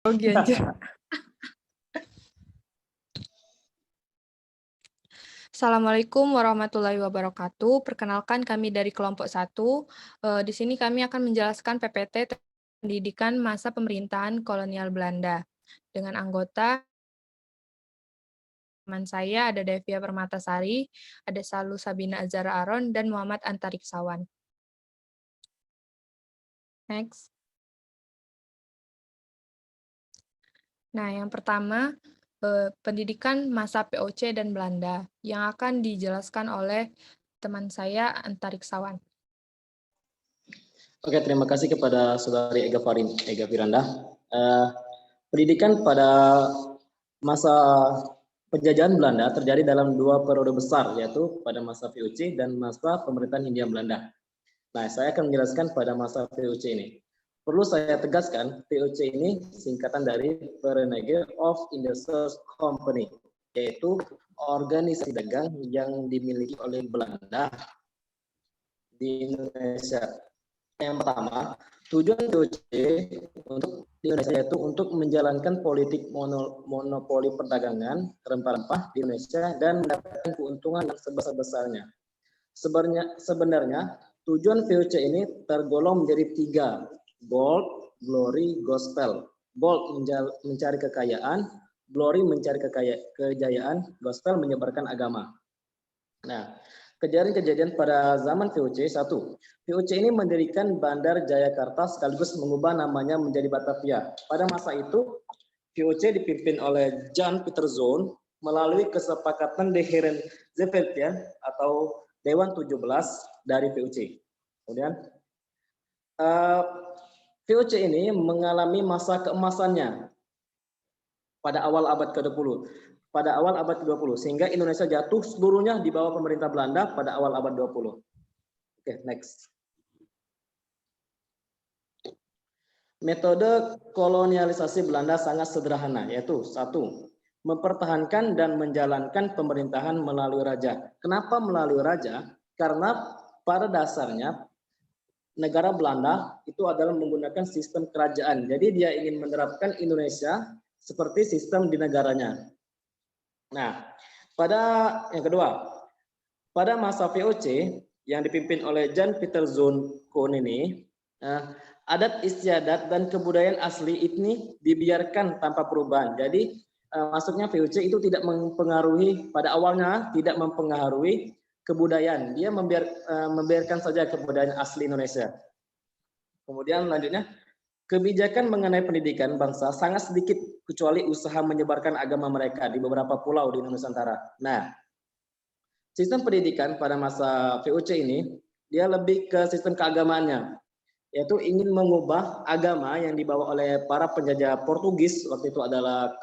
Anjir. Assalamualaikum warahmatullahi wabarakatuh. Perkenalkan kami dari kelompok 1. Di sini kami akan menjelaskan PPT Pendidikan Masa Pemerintahan Kolonial Belanda. Dengan anggota teman saya ada Devia Permatasari, ada Salu Sabina Azara Aron, dan Muhammad Antariksawan. Next. Nah, yang pertama, pendidikan masa POC dan Belanda, yang akan dijelaskan oleh teman saya Antariksawan. Oke, terima kasih kepada Saudari Ega Firanda. Pendidikan pada masa penjajahan Belanda terjadi dalam dua periode besar, yaitu pada masa VOC dan masa pemerintahan Hindia Belanda. Nah, saya akan menjelaskan pada masa VOC ini. Perlu saya tegaskan, VOC ini singkatan dari Vereniging of Industries Company, yaitu organisasi dagang yang dimiliki oleh Belanda di Indonesia. Yang pertama, tujuan VOC untuk di Indonesia yaitu untuk menjalankan politik monopoli perdagangan rempah-rempah di Indonesia dan mendapatkan keuntungan yang sebesar-besarnya. Sebenarnya tujuan VOC ini tergolong menjadi 3, gold, glory, gospel. Gold mencari kekayaan, glory mencari kejayaan, gospel menyebarkan agama. Nah, kejadian-kejadian pada zaman VOC. 1. VOC ini mendirikan Bandar Jayakarta sekaligus mengubah namanya menjadi Batavia. Pada masa itu, VOC dipimpin oleh Jan Pieter Zoon melalui kesepakatan De Heren Zeevelden atau Dewan 17 dari VOC. Kemudian, VOC ini mengalami masa keemasannya pada awal abad ke-20. Pada awal abad ke-20, sehingga Indonesia jatuh seluruhnya di bawah pemerintah Belanda pada awal abad 20. Oke, next. Metode kolonialisasi Belanda sangat sederhana, yaitu 1. Mempertahankan dan menjalankan pemerintahan melalui raja. Kenapa melalui raja? Karena pada dasarnya negara Belanda itu adalah menggunakan sistem kerajaan. Jadi dia ingin menerapkan Indonesia seperti sistem di negaranya. Nah, pada yang kedua, pada masa VOC yang dipimpin oleh Jan Pieter Zoon Koon ini, adat istiadat dan kebudayaan asli ini dibiarkan tanpa perubahan. Jadi masuknya VOC itu tidak mempengaruhi, pada awalnya tidak mempengaruhi kebudayaan. Dia membiarkan saja kebudayaan asli Indonesia. Kemudian lanjutnya, kebijakan mengenai pendidikan bangsa sangat sedikit kecuali usaha menyebarkan agama mereka di beberapa pulau di Nusantara. Nah, sistem pendidikan pada masa VOC ini dia lebih ke sistem keagamaannya, yaitu ingin mengubah agama yang dibawa oleh para penjajah Portugis waktu itu adalah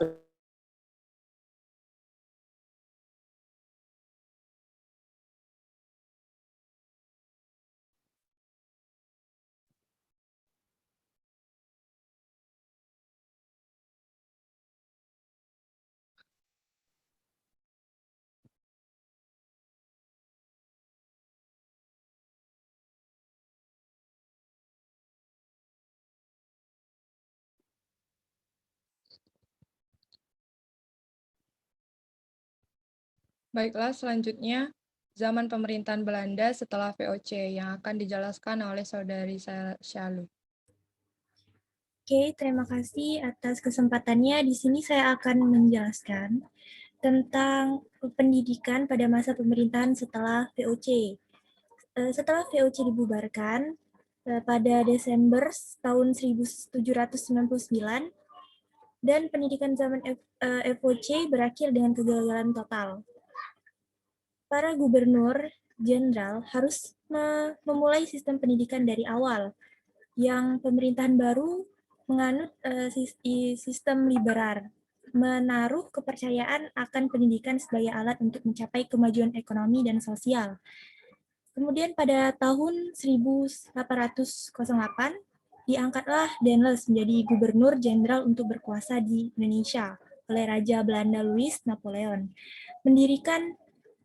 Baiklah, selanjutnya zaman pemerintahan Belanda setelah VOC yang akan dijelaskan oleh saudari Syalu. Oke, terima kasih atas kesempatannya. Di sini saya akan menjelaskan tentang pendidikan pada masa pemerintahan setelah VOC. Setelah VOC dibubarkan pada Desember tahun 1799 dan pendidikan zaman VOC berakhir dengan kegagalan total. Para gubernur jenderal harus memulai sistem pendidikan dari awal, yang pemerintahan baru menganut sistem liberal, menaruh kepercayaan akan pendidikan sebagai alat untuk mencapai kemajuan ekonomi dan sosial. Kemudian pada tahun 1808, diangkatlah Daendels menjadi gubernur jenderal untuk berkuasa di Indonesia oleh Raja Belanda Louis Napoleon. Mendirikan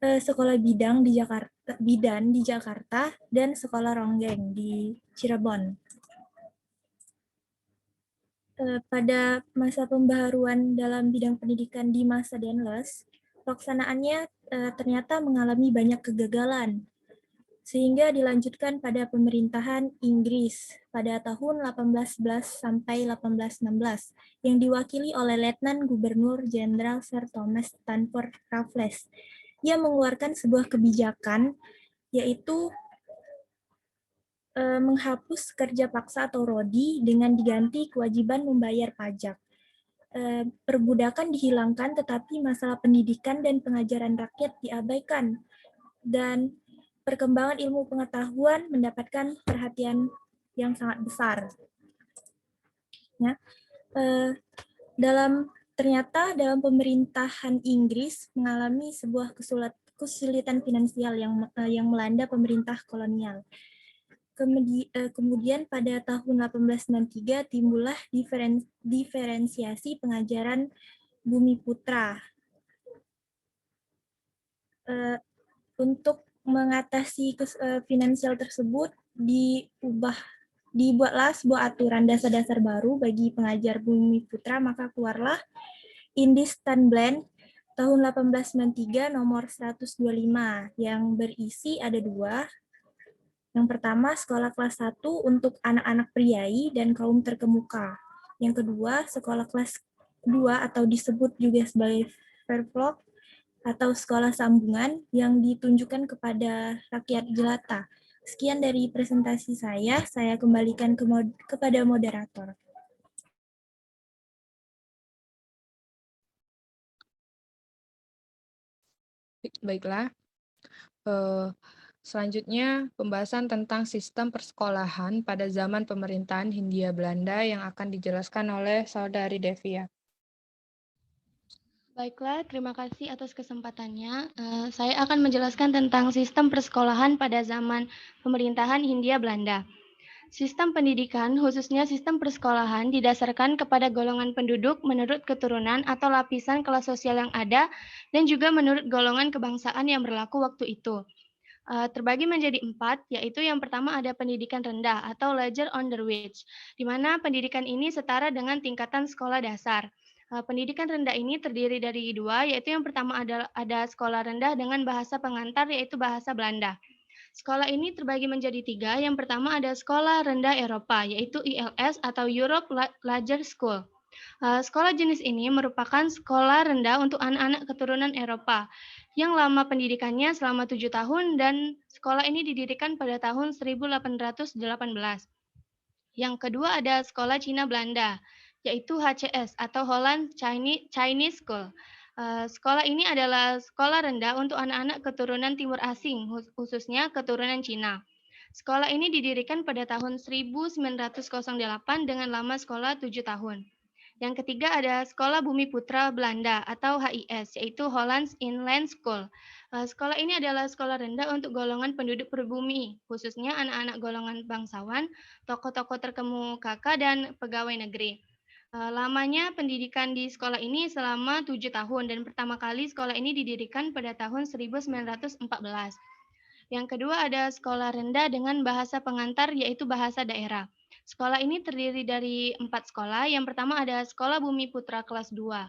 sekolah bidan di Jakarta dan sekolah ronggeng di Cirebon. pada masa pembaharuan dalam bidang pendidikan di masa Daendels, pelaksanaannya ternyata mengalami banyak kegagalan, sehingga dilanjutkan pada pemerintahan Inggris pada tahun 1811 sampai 1816 yang diwakili oleh Letnan Gubernur Jenderal Sir Thomas Stamford Raffles. Ia mengeluarkan sebuah kebijakan yaitu menghapus kerja paksa atau rodi dengan diganti kewajiban membayar pajak. Perbudakan dihilangkan, tetapi masalah pendidikan dan pengajaran rakyat diabaikan. Dan perkembangan ilmu pengetahuan mendapatkan perhatian yang sangat besar. Ya, ternyata dalam pemerintahan Inggris mengalami sebuah kesulitan finansial yang melanda pemerintah kolonial. Kemudian pada tahun 1893 timbullah diferensiasi pengajaran Bumi Putra. Untuk mengatasi finansial tersebut dibuatlah sebuah aturan dasar-dasar baru bagi pengajar Bumi Putra, maka keluarlah Indis Tanbland tahun 1893 nomor 125 yang berisi ada dua. Yang pertama, sekolah kelas 1 untuk anak-anak priai dan kaum terkemuka. Yang kedua, sekolah kelas 2 atau disebut juga sebagai Vervlog atau sekolah sambungan yang ditunjukkan kepada rakyat jelata. Sekian dari presentasi saya kembalikan kepada moderator. Baiklah. Selanjutnya, pembahasan tentang sistem persekolahan pada zaman pemerintahan Hindia Belanda yang akan dijelaskan oleh Saudari Devia. Baiklah, terima kasih atas kesempatannya. Saya akan menjelaskan tentang sistem persekolahan pada zaman pemerintahan Hindia Belanda. Sistem pendidikan, khususnya sistem persekolahan, didasarkan kepada golongan penduduk menurut keturunan atau lapisan kelas sosial yang ada, dan juga menurut golongan kebangsaan yang berlaku waktu itu. Terbagi menjadi 4, yaitu yang pertama ada pendidikan rendah atau Leger Onderwijs, di mana pendidikan ini setara dengan tingkatan sekolah dasar. Pendidikan rendah ini terdiri dari 2, yaitu yang pertama ada sekolah rendah dengan bahasa pengantar, yaitu bahasa Belanda. Sekolah ini terbagi menjadi 3, yang pertama ada sekolah rendah Eropa, yaitu ILS atau Europe Lager School. Sekolah jenis ini merupakan sekolah rendah untuk anak-anak keturunan Eropa yang lama pendidikannya selama 7 tahun dan sekolah ini didirikan pada tahun 1818. Yang kedua ada sekolah Cina Belanda, yaitu HCS atau Holland Chinese School. Sekolah ini adalah sekolah rendah untuk anak-anak keturunan Timur Asing, khususnya keturunan Cina. Sekolah ini didirikan pada tahun 1908 dengan lama sekolah 7 tahun. Yang ketiga ada Sekolah Bumi Putra Belanda atau HIS, yaitu Hollands Inland School. Sekolah ini adalah sekolah rendah untuk golongan penduduk pribumi, khususnya anak-anak golongan bangsawan, tokoh-tokoh terkemuka dan pegawai negeri. Lamanya pendidikan di sekolah ini selama 7 tahun dan pertama kali sekolah ini didirikan pada tahun 1914. Yang kedua ada sekolah rendah dengan bahasa pengantar yaitu bahasa daerah. Sekolah ini terdiri dari 4 sekolah. Yang pertama ada Sekolah Bumi Putra kelas 2.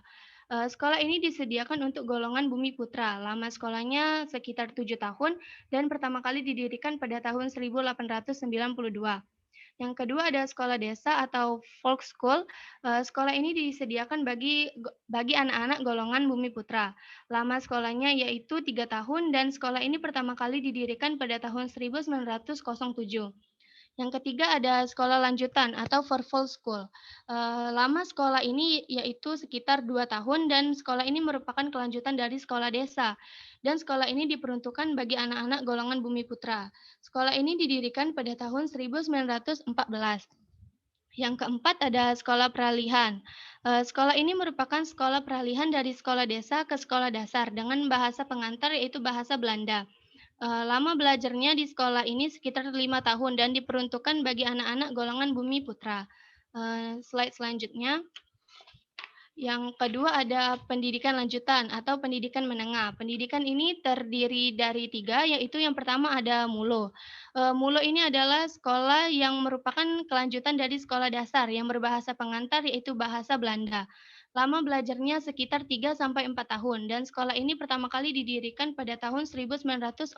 Sekolah ini disediakan untuk golongan Bumi Putra. Lama sekolahnya sekitar 7 tahun dan pertama kali didirikan pada tahun 1892. Yang kedua ada sekolah desa atau folk school. Sekolah ini disediakan bagi anak-anak golongan Bumi Putra. Lama sekolahnya yaitu 3 tahun dan sekolah ini pertama kali didirikan pada tahun 1907. Yang ketiga ada sekolah lanjutan atau Vervol School. Lama sekolah ini yaitu sekitar 2 tahun dan sekolah ini merupakan kelanjutan dari sekolah desa. Dan sekolah ini diperuntukkan bagi anak-anak golongan Bumi Putra. Sekolah ini didirikan pada tahun 1914. Yang keempat ada sekolah peralihan. Sekolah ini merupakan sekolah peralihan dari sekolah desa ke sekolah dasar dengan bahasa pengantar yaitu bahasa Belanda. Lama belajarnya di sekolah ini sekitar 5 tahun dan diperuntukkan bagi anak-anak golongan Bumi Putra. Slide selanjutnya. Yang kedua ada pendidikan lanjutan atau pendidikan menengah. Pendidikan ini terdiri dari 3, yaitu yang pertama ada MULO. MULO ini adalah sekolah yang merupakan kelanjutan dari sekolah dasar yang berbahasa pengantar yaitu bahasa Belanda. Lama belajarnya sekitar 3 sampai 4 tahun dan sekolah ini pertama kali didirikan pada tahun 1914.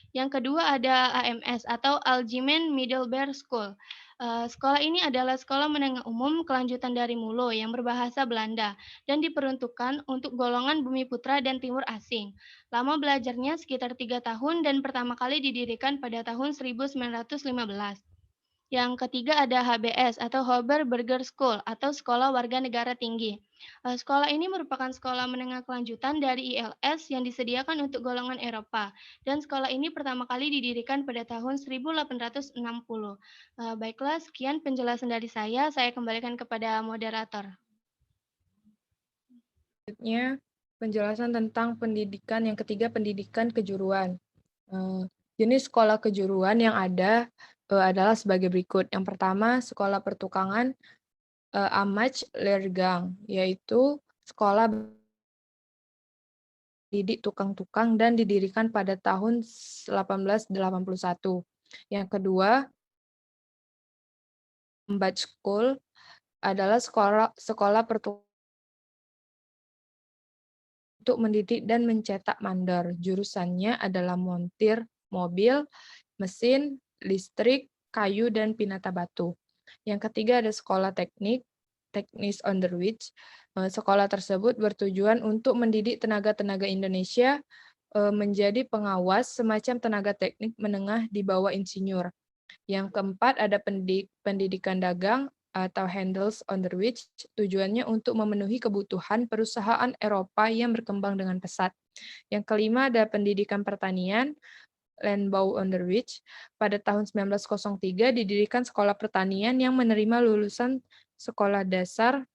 Yang kedua ada AMS atau Algemeen Middelbare School. Sekolah ini adalah sekolah menengah umum kelanjutan dari MULO yang berbahasa Belanda dan diperuntukkan untuk golongan bumi putra dan timur asing. Lama belajarnya sekitar 3 tahun dan pertama kali didirikan pada tahun 1915. Yang ketiga ada HBS atau Hober Burger School atau Sekolah Warga Negara Tinggi. Sekolah ini merupakan sekolah menengah kelanjutan dari ILS yang disediakan untuk golongan Eropa. Dan sekolah ini pertama kali didirikan pada tahun 1860. Baiklah, sekian penjelasan dari saya kembalikan kepada moderator. Selanjutnya, penjelasan tentang pendidikan yang ketiga, pendidikan kejuruan. Jenis sekolah kejuruan yang ada adalah sebagai berikut. Yang pertama, sekolah pertukangan Amach Leergang, yaitu sekolah didik tukang-tukang dan didirikan pada tahun 1881. Yang kedua, Mbach School adalah sekolah pertukangan untuk mendidik dan mencetak mandor. Jurusannya adalah montir mobil, mesin, listrik, kayu, dan pinata batu. Yang ketiga ada sekolah teknis onderwijs. Sekolah tersebut bertujuan untuk mendidik tenaga-tenaga Indonesia menjadi pengawas semacam tenaga teknik menengah di bawah insinyur. Yang keempat ada pendidikan dagang atau handels onderwijs, tujuannya untuk memenuhi kebutuhan perusahaan Eropa yang berkembang dengan pesat. Yang kelima ada pendidikan pertanian, Landbouw onderwijs. Pada tahun 1903 didirikan sekolah pertanian yang menerima lulusan sekolah dasar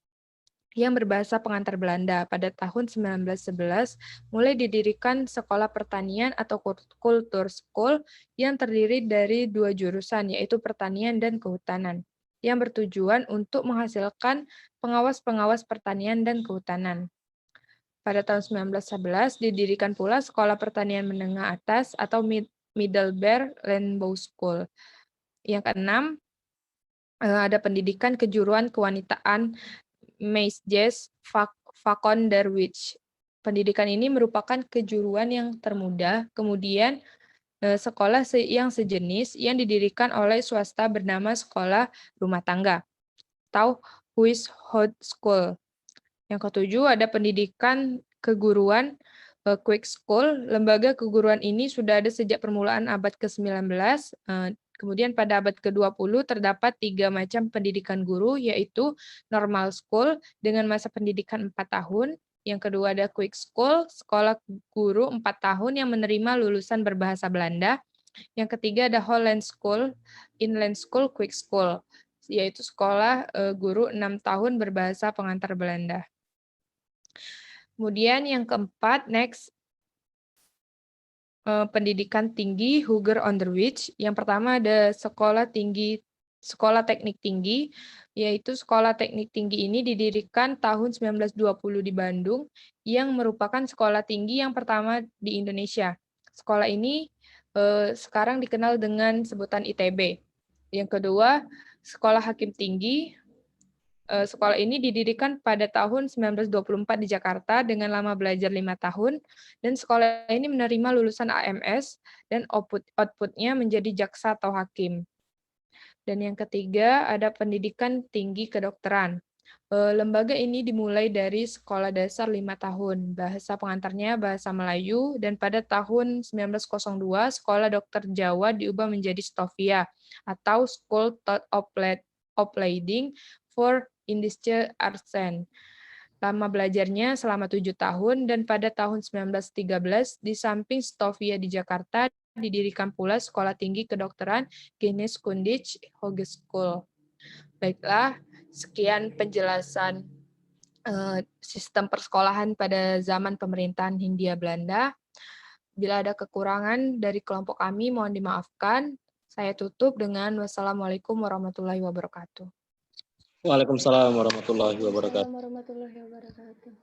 yang berbahasa pengantar Belanda. Pada tahun 1911 mulai didirikan sekolah pertanian atau kultur school yang terdiri dari 2 jurusan, yaitu pertanian dan kehutanan, yang bertujuan untuk menghasilkan pengawas-pengawas pertanian dan kehutanan. Pada tahun 1911 didirikan pula sekolah pertanian menengah atas atau Middelbare Landbouw School. Yang keenam, ada pendidikan kejuruan kewanitaan Meisjes Vakonderwitch. Pendidikan ini merupakan kejuruan yang termuda, kemudian sekolah yang sejenis yang didirikan oleh swasta bernama Sekolah Rumah Tangga atau Huishoudskool. Yang ketujuh ada pendidikan keguruan Quick School. Lembaga keguruan ini sudah ada sejak permulaan abad ke-19. Kemudian pada abad ke-20 terdapat 3 macam pendidikan guru, yaitu normal school dengan masa pendidikan 4 tahun. Yang kedua ada quick school, sekolah guru 4 tahun yang menerima lulusan berbahasa Belanda. Yang ketiga ada Holland School, inland school, quick school, yaitu sekolah guru 6 tahun berbahasa pengantar Belanda. Kemudian yang keempat, next, pendidikan tinggi Hoger onderwijs. Yang pertama ada sekolah teknik tinggi, yaitu sekolah teknik tinggi ini didirikan tahun 1920 di Bandung, yang merupakan sekolah tinggi yang pertama di Indonesia. Sekolah ini sekarang dikenal dengan sebutan ITB. Yang kedua, sekolah hakim tinggi. Sekolah ini didirikan pada tahun 1924 di Jakarta dengan lama belajar 5 tahun, dan sekolah ini menerima lulusan AMS dan output-nya menjadi jaksa atau hakim. Dan yang ketiga ada pendidikan tinggi kedokteran. Lembaga ini dimulai dari sekolah dasar 5 tahun, bahasa pengantarnya bahasa Melayu, dan pada tahun 1902 sekolah dokter Jawa diubah menjadi Stovia atau School tot Opleiding for Indische Artsen. Lama belajarnya selama 7 tahun, dan pada tahun 1913 di samping Stovia di Jakarta didirikan pula Sekolah Tinggi Kedokteran Geneeskundige Hogeschool. Baiklah, sekian penjelasan sistem persekolahan pada zaman pemerintahan Hindia Belanda. Bila ada kekurangan dari kelompok kami, mohon dimaafkan. Saya tutup dengan wassalamualaikum warahmatullahi wabarakatuh. Waalaikumsalam warahmatullahi wabarakatuh. Assalamualaikum warahmatullahi wabarakatuh.